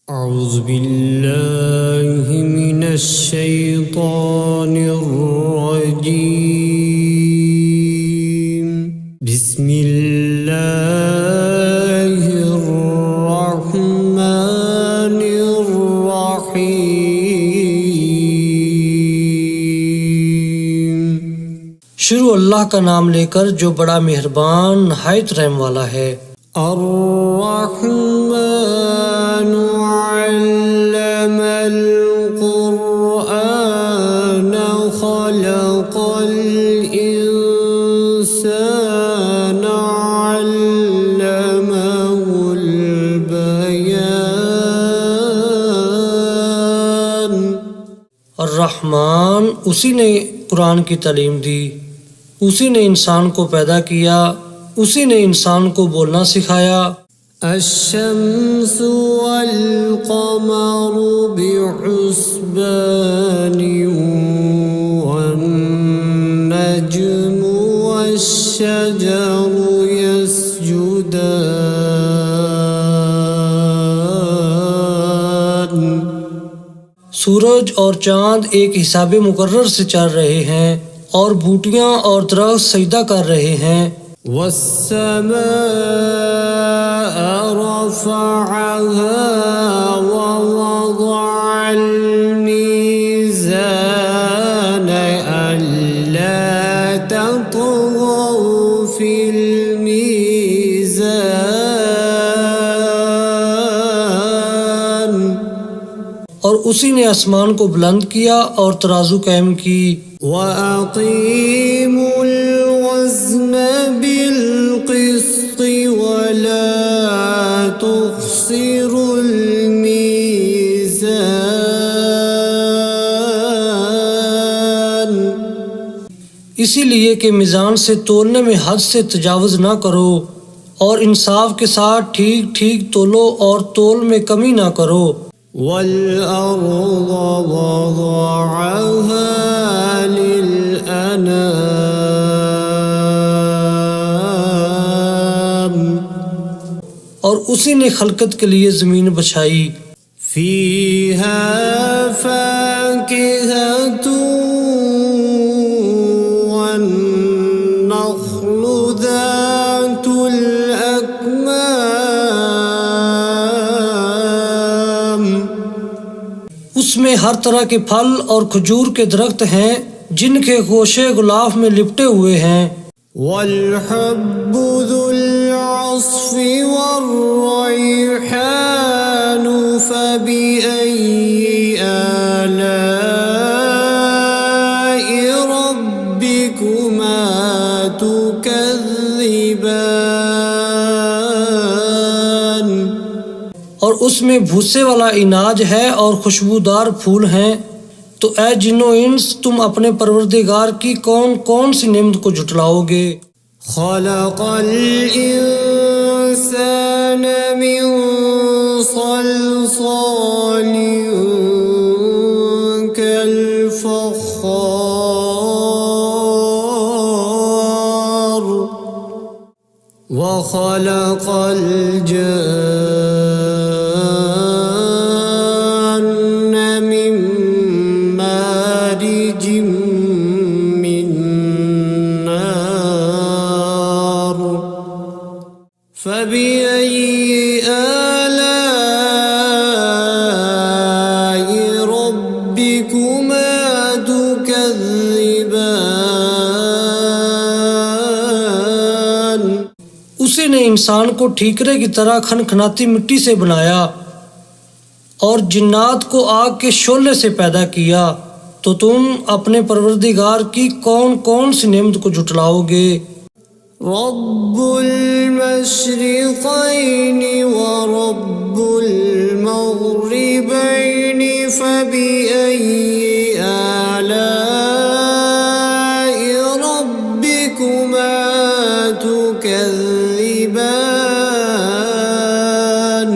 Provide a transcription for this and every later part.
अऊज़ु बिल्लाहि मिनश शैतानिर रजीम। बिस्मिल्लाहिर रहमानिर रहीम। शुरू अल्लाह का नाम लेकर जो बड़ा मेहरबान नहायत रहम वाला है। अर्रहमान अल्लमल कुरआन खलक़ल इंसान अल्लमहुल बयान। अर्रहमान उसी ने कुरान की तालीम दी, उसी ने इंसान को पैदा किया, उसी ने इंसान को बोलना सिखाया। अश्शम्सु वल क़मरु बिहुस्बानि वन नज्मु वश्शजरु यस्जुदान। सूरज और चाँद एक हिसाबे मुकर्रर से चल रहे हैं और बूटियां और दरख्त सजदा कर रहे हैं। वस्समाअ रफ़अहा ववضअल मीज़ान अल्ला ततग़ौ फ़िल मीज़ान। और उसी ने आसमान को बुलंद किया और तराजू कायम की। वअक़ीमुल वज़्न बिलक़िस्ति वला तुख़्सिरुल मीज़ान। इसीलिए कि मीज़ान से तोलने में हद से तजावुज़ ना करो और इंसाफ के साथ ठीक ठीक तोलो और तोल में कमी ना करो। वल-अर्ज़ वज़अहा लिल-अनाम। और उसी ने खलकत के लिए ज़मीन बछाई। फ़ीहा फ़ाकिहतु वन्नख़्लु ज़ातुल अकमाम। उसमें हर तरह के फल और खजूर के दरख्त हैं जिनके गोशे गुलाफ में लिपटे हुए हैं। वल-हब्बु ज़ुल-अस्फ़ि वर्रैहानु फ़बिअय्यि आलाइ रब्बिकुमा तुकज़्ज़िबान। और उसमें भूसे वाला इनाज है और खुशबूदार फूल हैं। तो ऐ जिन्नो इंस, तुम अपने परवरदिगार की कौन कौन सी नेमत को झुटलाओगे। खलक़ल इंसान मिन सल्सालिन कल-फ़ख़्ख़ार व खलक़ल जन्न मिन मारिजिम मिन नार फ़बिअय्यि आलाइ रब्बिकुमा तुकज़्ज़िबान। उसी ने इंसान को ठीकरे की तरह खनखनाती मिट्टी से बनाया और जिन्नात को आग के शोले से पैदा किया। तो तुम अपने परवरदिगार की कौन कौन सी नेमत को झुटलाओगे। रब्बुल मशरिक़ैनि व रब्बुल मग़रिबैनि फ़बिअय्यि आलाइ रब्बिकुमा तुकज़्ज़िबान।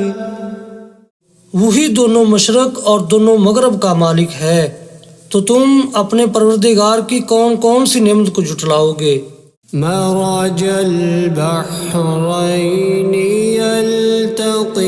वही दोनों मशरक और दोनों मगरब का मालिक है। तो तुम अपने परवरदिगार की कौन कौन सी नेमत को झुटलाओगे। मरजल बहरैनि यल्तक़ियान।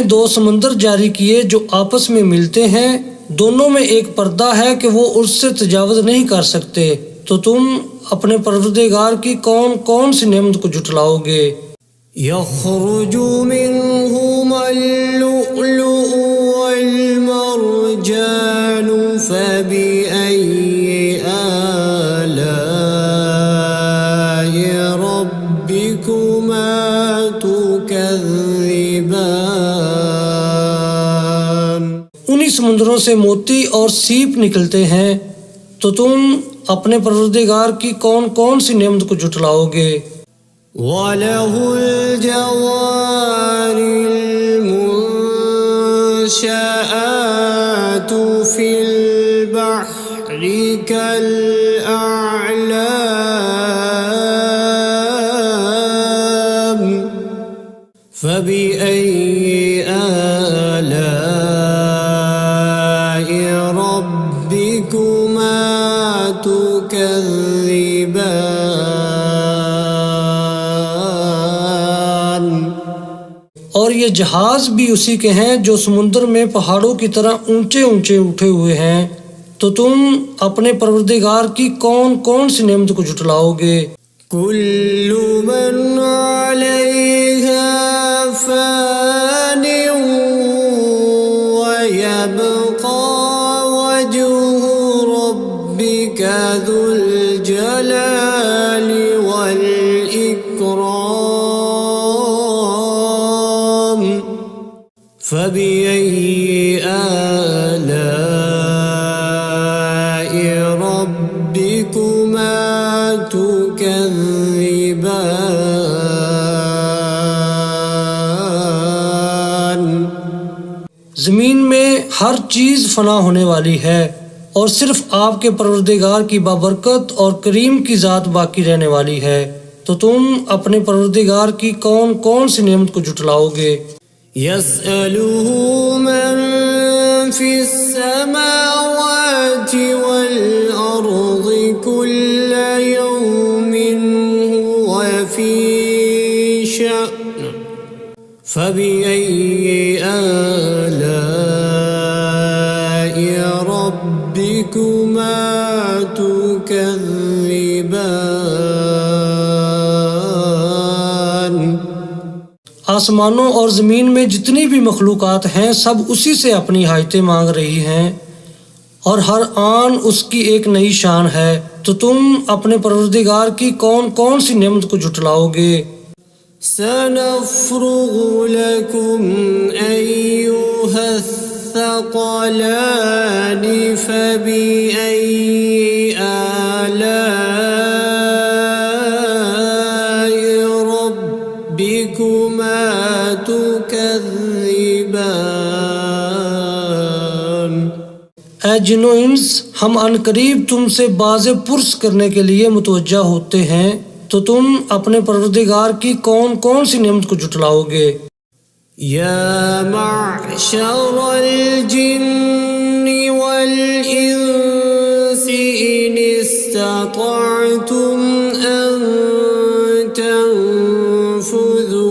ने दो समंदर जारी किए जो आपस में मिलते हैं, दोनों में एक पर्दा है कि वो उससे तजावुज़ नहीं कर सकते, तो तुम अपने परवरदिगार की कौन कौन सी नेमत को जुटलाओगे। यख़रुजु मिन्हुमल लुअलुअ वल मरजानु फबिअय्यि आलाइ रब्बिकुमा तुकज़्ज़िबान। उन्हीं समुद्रों से मोती और सीप निकलते हैं, तो तुम अपने परवरदिगार की कौन कौन सी नेमत को जुटलाओगे। वलहुल जवारिल मुंशआतु फिल बहरि कल अअलाम फबिअय्यि आलाइ रब्बिकुमा तुकज़्ज़िबान। और ये जहाज भी उसी के हैं जो समुद्र में पहाड़ों की तरह ऊंचे ऊंचे उठे हुए हैं, तो तुम अपने परवरदिगार की कौन कौन सी नेमत को जुटलाओगे। कुल्लु मन अलैहा फ़ानिन व यबक़ा वजहु रब्बिका ज़ुल जलालि वल इकराम फबिअय्यि आलाइ रब्बिकुमा तुकज़्ज़िबान। जमीन में हर चीज फना होने वाली है और सिर्फ आपके परवरदिगार की बाबरकत और करीम की जात बाकी रहने वाली है, तो तुम अपने परवरदिगार की कौन कौन सी नेमत को जुटलाओगे। यसअलुहु मन फिस्समावाति वल अर्दि कुल्ल यौमिन हुव फी शअन फबिअय्यि आलाइ रब्बिकुमा तुकज़्ज़िबान। आसमानों और ज़मीन में जितनी भी मखलूक़ात हैं सब उसी से अपनी हाजतें मांग रही हैं और हर आन उसकी एक नई शान है, तो तुम अपने परवरदिगार की कौन कौन सी नेमत को जुटलाओगे। सनफ़्रुगु लकुम अय्युहस्सक़लानि फबिअय्यि आलाइ रब्बिकुमा तुकज़्ज़िबान। ऐ जिन्नो इंस, हम अनकरीब तुमसे बाज़े पुरस करने के लिए मुतवज्जा होते हैं, तो तुम अपने परवरदिगार की कौन कौन सी नेमत को जुटलाओगे। या मअशरल जिन्नि वल इंसि इन इस्ततअतुम अन तनफुज़ू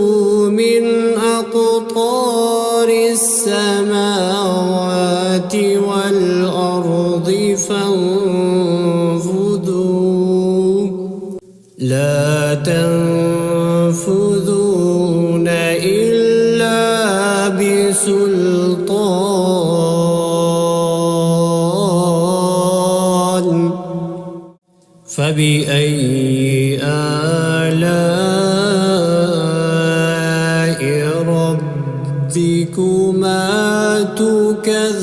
मिन अक़तारिस समावाति वल अर्दि फंफुज़ू ला तनफुज़ून इल्ला बिसुल्तान फबिअय्यि आलाइ रब्बिकुमा तुकज़्ज़िबान।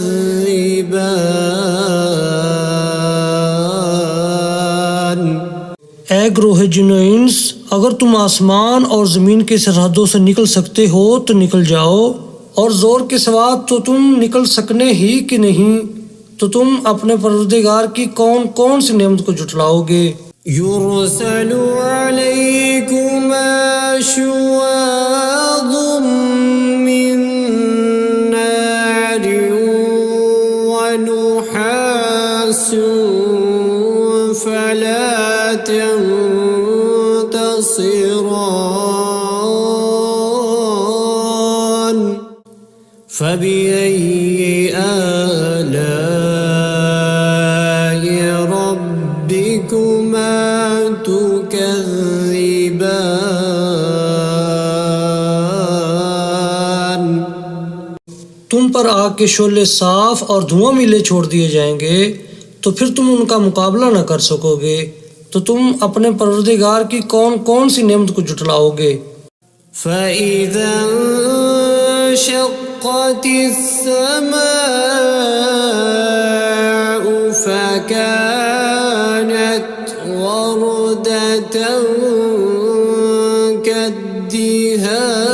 ऐ ग्रोह जिन्नो इंस, अगर तुम आसमान और ज़मीन के सरहदों से निकल सकते हो तो निकल जाओ, और ज़ोर के सिवा तो तुम निकल सकने ही कि नहीं, तो तुम अपने परवरदिगार की कौन कौन सी नेमत को जुटलाओगे। युरसलु अलैकुमा शुवाज़ुम मिन नारिन व नुहासुन फला तंतसिरान فبأي آلاء ربكما تكذبان तुम पर आग के शोले साफ और धुआं मिले छोड़ दिए जाएंगे तो फिर तुम उनका मुकाबला न कर सकोगे, तो तुम अपने परवरदिगार की कौन कौन सी नेमत को जुटलाओगे। فإذا انشقت السماء فكانت وردة كالدهان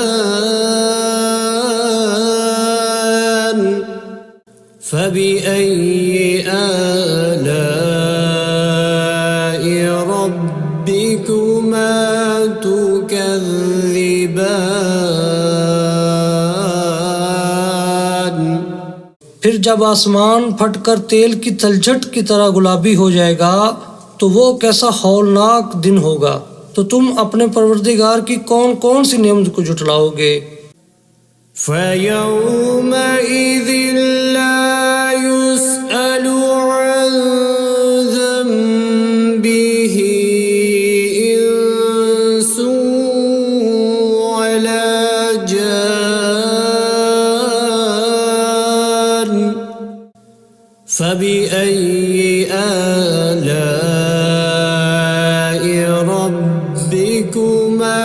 فبأي آلاء ربكما تكذبان फिर जब आसमान फटकर तेल की तलछट की तरह गुलाबी हो जाएगा तो वो कैसा हौलनाक दिन होगा, तो तुम अपने परवरदिगार की कौन कौन सी नेमत को जुटलाओगे। فيومئذ لا يسأل عن ذنبه إنس ولا جان فبأي آلاء ربكما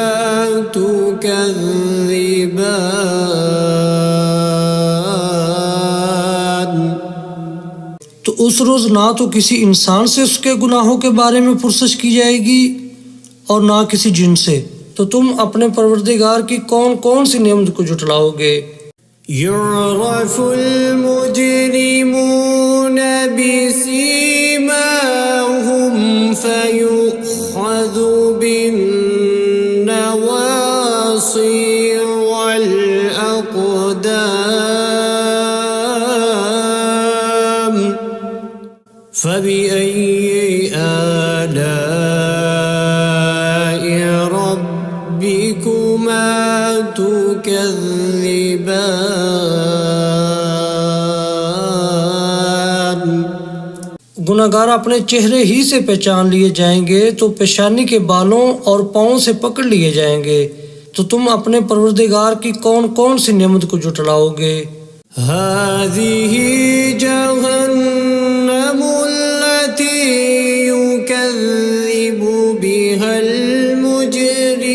تكذبان तो उस रोज ना तो किसी इंसान से उसके गुनाहों के बारे में पुरसश की जाएगी और ना किसी जिन से, तो तुम अपने परवरदिगार की कौन कौन सी नेमत को जुटलाओगे। يعرف المجرمون بسيماهم فيؤخذ بالنواصي والأقدام فبأي آلاء ربكما تكذبان गुनाहगार अपने चेहरे ही से पहचान लिए जाएंगे तो पेशानी के बालों और पाँव से पकड़ लिए जाएंगे, तो तुम अपने परवरदिगार की कौन कौन सी नेमत को जुटलाओगे। هذه جهنم التي يكذب بها المجرمون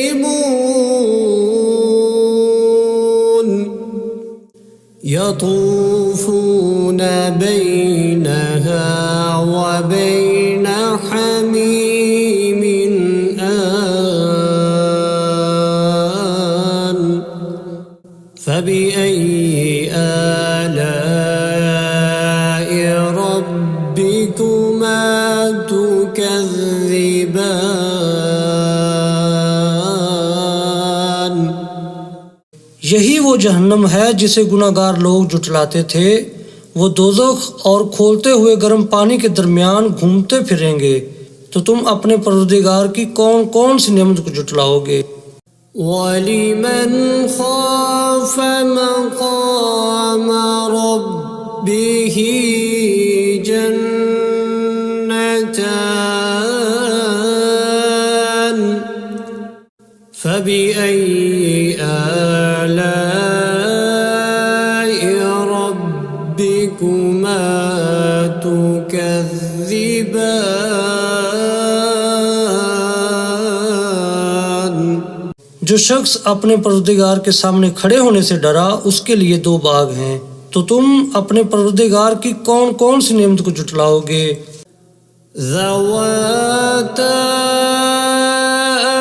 يطوفون بينها وبين حميم آن فبأي آلاء ربكما تكذبان यही वो जहन्नम है जिसे गुनाहगार लोग जुटलाते थे, वो दोज़ख और खोलते हुए गर्म पानी के दरमियान घूमते फिरेंगे, तो तुम अपने परवरदिगार की कौन कौन सी नेमत को जुटलाओगे। ولمن خاف مقام ربه جنتان فبأي آلاء ربكما تكذبان जो शख्स अपने परवरदिगार के सामने खड़े होने से डरा उसके लिए दो बाग हैं, तो तुम अपने परवरदिगार की कौन कौन सी नेमत को जुटलाओगे। ذواتا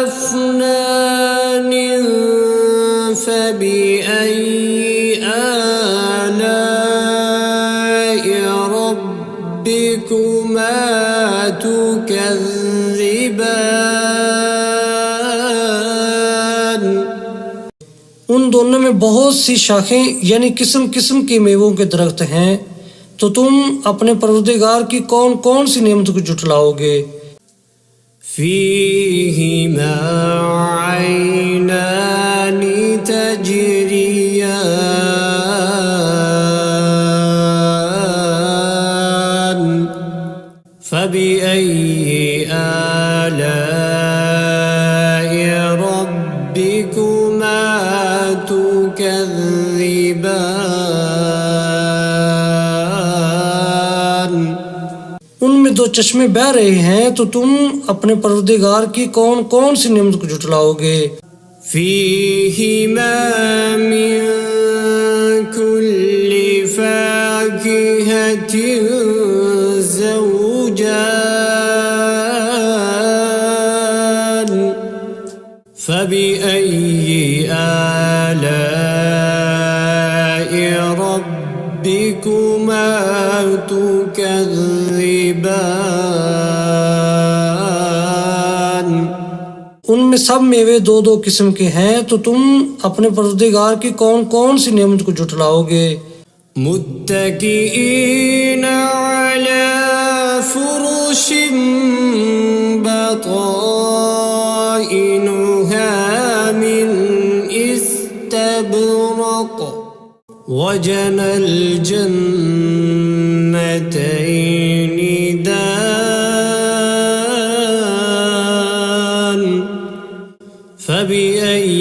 أفنان فبأي آلاء ربكما تكذبان उन दोनों में बहुत सी शाखें यानी किस्म किस्म के मेवों के दरख्त हैं, तो तुम अपने परवरदिगार की कौन कौन सी नेमत को जुटलाओगे। فيهما عينان تجريان فبأي آلاء ربكما تكذبان उनमें दो चश्मे बह रहे हैं, तो तुम अपने परवरदिगार की कौन कौन सी नेमत को झुटलाओगे। فيهما من كل فاكهة زوجان فبأي آلاء ربكما تكذبان उनमें सब मेवे दो दो किस्म के हैं, तो तुम अपने परवरदिगार की कौन कौन सी नेमत को झुटलाओगे। मुत्तकीईन अला फुरुश बताइनुहा मिन इस्तबरक वजनल जन्नतैनि दान فبأي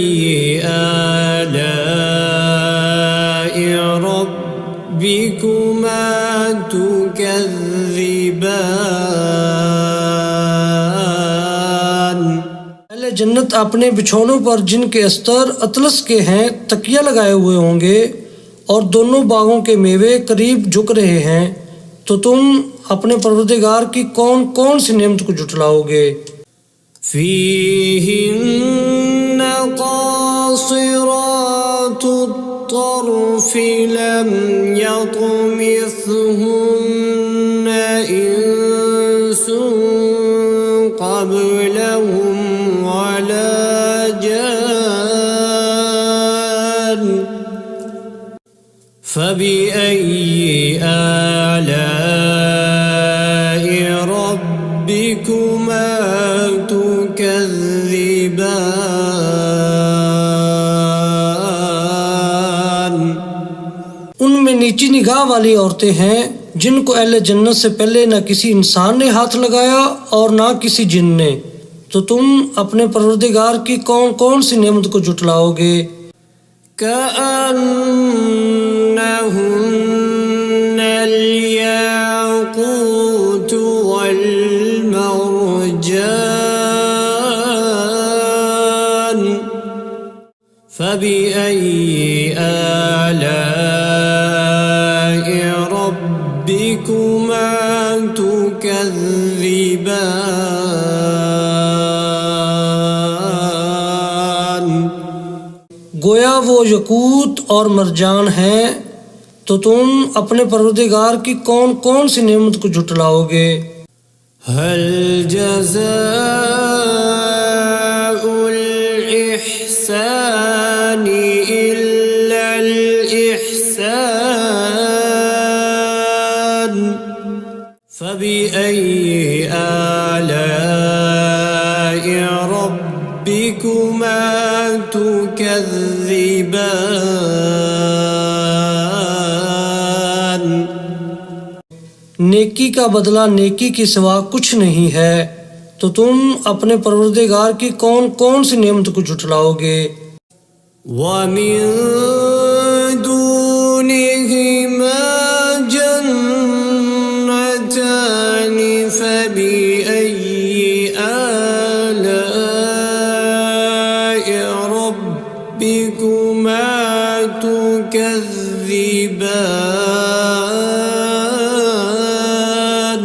آلاء ربكما تكذبان पहले जन्नत अपने बिछौनों पर जिनके अस्तर अतलस के हैं तकिया लगाए हुए होंगे और दोनों बागों के मेवे करीब झुक रहे हैं, तो तुम अपने परवरदिगार की कौन कौन सी नेमत को झुटलाओगे। فيهن قاصرات الطرف لم يطمثهن إنس قبلهم ولا جان فبأي آلاء ربكما تكذبان उनमें नीची निगाह वाली औरतें हैं जिनको अहले जन्नत से पहले न किसी इंसान ने हाथ लगाया और ना किसी जिन ने, तो तुम अपने परवरदिगार की कौन कौन सी नेमत को झुटलाओगे। كأنهن الياقوت والمرجان فبأي آلاء ربكما تكذبان गोया वो यकूत और मरजान हैं, तो तुम अपने परवरदिगार की कौन कौन सी नेमत को झुटलाओगे। هل جزاء الإحسان إلا الإحسان فبأي آلاء ربكما تكذبان नेकी का बदला नेकी के सिवा कुछ नहीं है, तो तुम अपने परवरदिगार की कौन कौन सी नेमत को झुटलाओगे। ومن دونهما جنتان فبأي آلاء ربكما تكذبان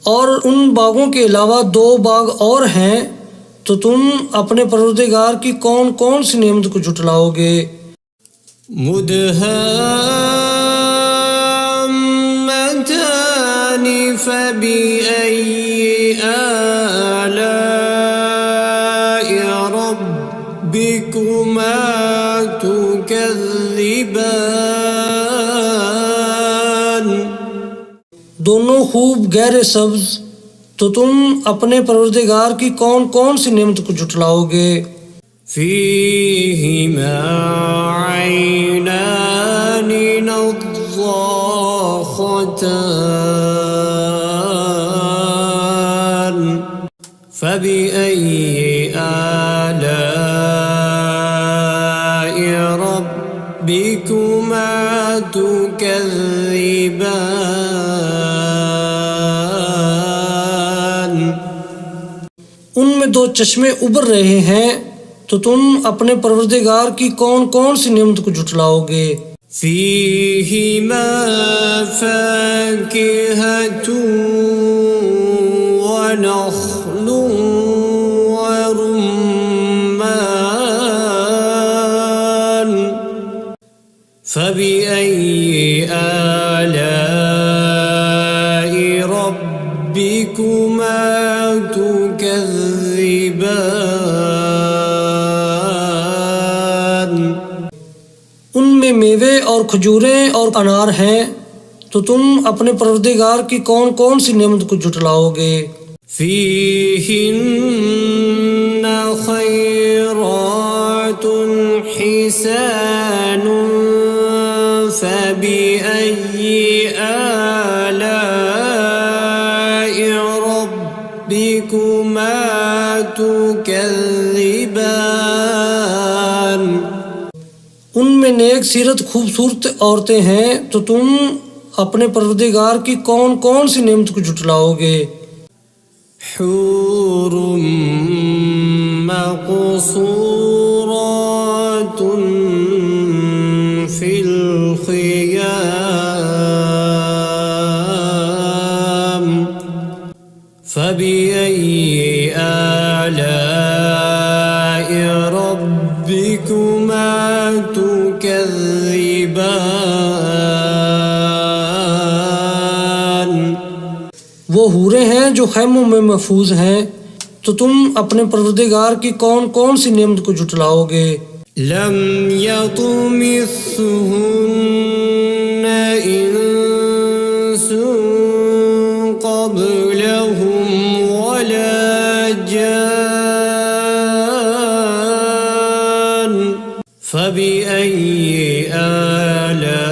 और उन बागों के अलावा दो बाग और हैं, तो तुम अपने परवरदिगार की कौन कौन सी नेमत को झुटलाओगे। مدهامتان فبأي آلاء ربكما تكذبان दोनों खूब गहरे सब्ज, तो तुम अपने परवरदिगार की कौन कौन सी नेमत को झुटलाओगे। فيهما عينان نضاختان فبأي آلاء ربكما تكذبان उनमें दो चश्मे उबर रहे हैं, तो तुम अपने परवरदिगार की कौन कौन सी नेमत को झुटलाओगे। فيهما فاكهة ونخل ورمان فبأي آلاء ربكما تكذبان उनमें मेवे और खजूरें और अनार हैं, तो तुम अपने परवरदिगार की कौन कौन सी नेमत को झुटलाओगे। فيهن خيرات حسان فبأي آلاء ربكما تكذبان उनमें नेक सीरत खूबसूरत औरतें हैं, तो तुम अपने परवरदिगार की कौन कौन सी नेमत को झुटलाओगे। حور مقصورات في الخيام فبأي آلاء ربكما تكذبان वो हूरें हैं जो खैमों में महफूज हैं, तो तुम अपने परवरदिगार की कौन कौन सी नेमत को झुटलाओगे। لم يطمثهن إنس قبلهم ولا جان فبأي آلاء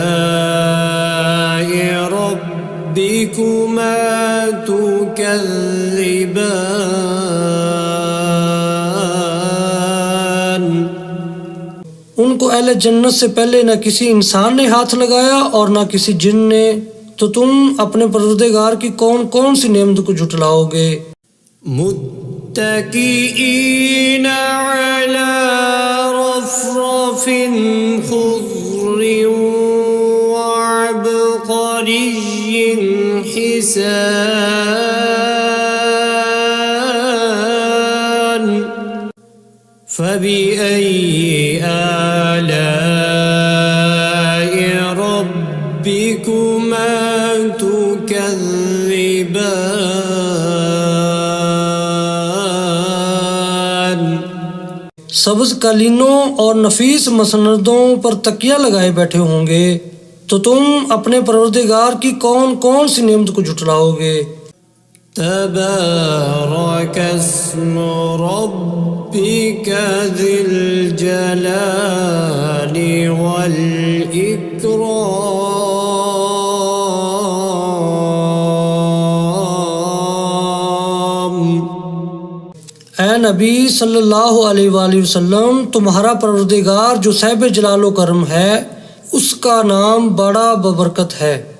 ربكما تكذبان उनको अहले जन्नत से पहले न किसी इंसान ने हाथ लगाया और न किसी जिन ने, तो तुम अपने परवरदिगार की कौन कौन सी नेमत को झुटलाओगे। मुत्तकीईन अला रफ़रफ़िन ख़ुज़्र वअबक़रिय्यिन हिसान فبأي آلاء ربكما تكذبان सब्ज कालीनों और नफीस मसनदों पर तकिया लगाए बैठे होंगे, तो तुम अपने परवरदिगार की कौन कौन सी नेमत को झुटलाओगे। تبارك اسم ربك ذي الجلال والإكرام ऐ नबी सल्लल्लाहु अलैहि वसल्लम, तुम्हारा परवरदिगार जो साहिब जलालो करम है, उसका नाम बड़ा बबरकत है।